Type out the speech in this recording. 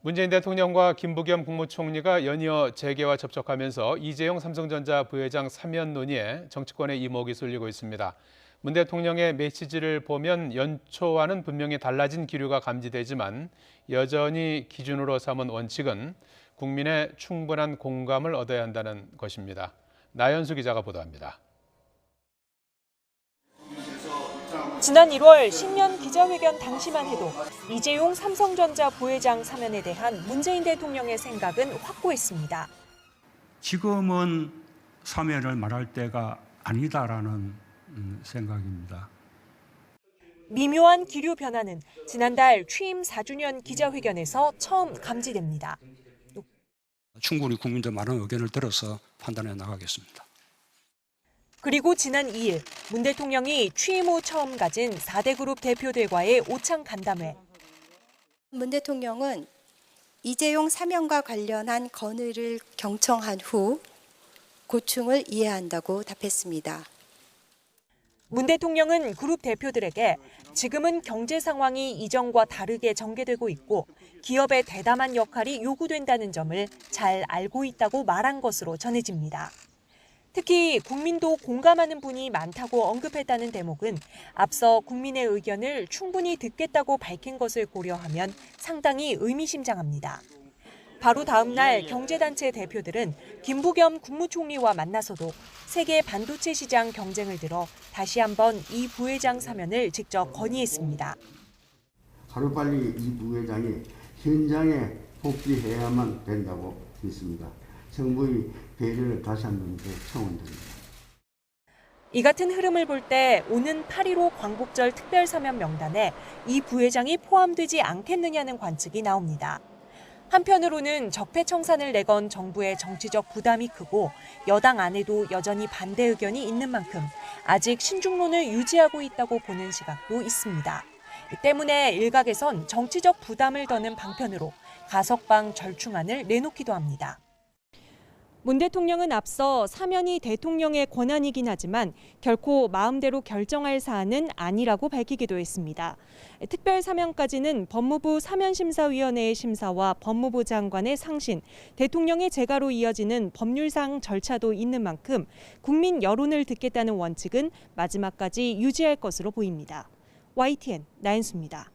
문재인 대통령과 김부겸 국무총리가 연이어 재계와 접촉하면서 이재용 삼성전자 부회장 사면 논의에 정치권의 이목이 쏠리고 있습니다. 문 대통령의 메시지를 보면 연초와는 분명히 달라진 기류가 감지되지만 여전히 기준으로 삼은 원칙은 국민의 충분한 공감을 얻어야 한다는 것입니다. 나연수 기자가 보도합니다. 지난 1월 신년 기자회견 당시만 해도 이재용 삼성전자 부회장 사면에 대한 문재인 대통령의 생각은 확고했습니다. 지금은 사면을 말할 때가 아니다라는 생각입니다. 미묘한 기류 변화는 지난달 취임 4주년 기자회견에서 처음 감지됩니다. 충분히 국민들 많은 의견을 들어서 판단해 나가겠습니다. 그리고 지난 2일 문 대통령이 취임 후 처음 가진 4대 그룹 대표들과의 오찬 간담회. 문 대통령은 이재용 사면과 관련한 건의를 경청한 후 고충을 이해한다고 답했습니다. 문 대통령은 그룹 대표들에게 지금은 경제 상황이 이전과 다르게 전개되고 있고 기업의 대담한 역할이 요구된다는 점을 잘 알고 있다고 말한 것으로 전해집니다. 특히 국민도 공감하는 분이 많다고 언급했다는 대목은 앞서 국민의 의견을 충분히 듣겠다고 밝힌 것을 고려하면 상당히 의미심장합니다. 바로 다음 날 경제단체 대표들은 김부겸 국무총리와 만나서도 세계 반도체 시장 경쟁을 들어 다시 한번 이 부회장 사면을 직접 건의했습니다. 하루빨리 이 부회장이 현장에 복귀해야만 된다고 믿습니다. 정부의 배려를 다시 한번 청원드립니다. 이 같은 흐름을 볼 때 오는 8.15 광복절 특별사면 명단에 이 부회장이 포함되지 않겠느냐는 관측이 나옵니다. 한편으로는 적폐청산을 내건 정부의 정치적 부담이 크고 여당 안에도 여전히 반대 의견이 있는 만큼 아직 신중론을 유지하고 있다고 보는 시각도 있습니다. 때문에 일각에선 정치적 부담을 더는 방편으로 가석방 절충안을 내놓기도 합니다. 문 대통령은 앞서 사면이 대통령의 권한이긴 하지만 결코 마음대로 결정할 사안은 아니라고 밝히기도 했습니다. 특별 사면까지는 법무부 사면심사위원회의 심사와 법무부 장관의 상신, 대통령의 재가로 이어지는 법률상 절차도 있는 만큼 국민 여론을 듣겠다는 원칙은 마지막까지 유지할 것으로 보입니다. YTN 나연수입니다.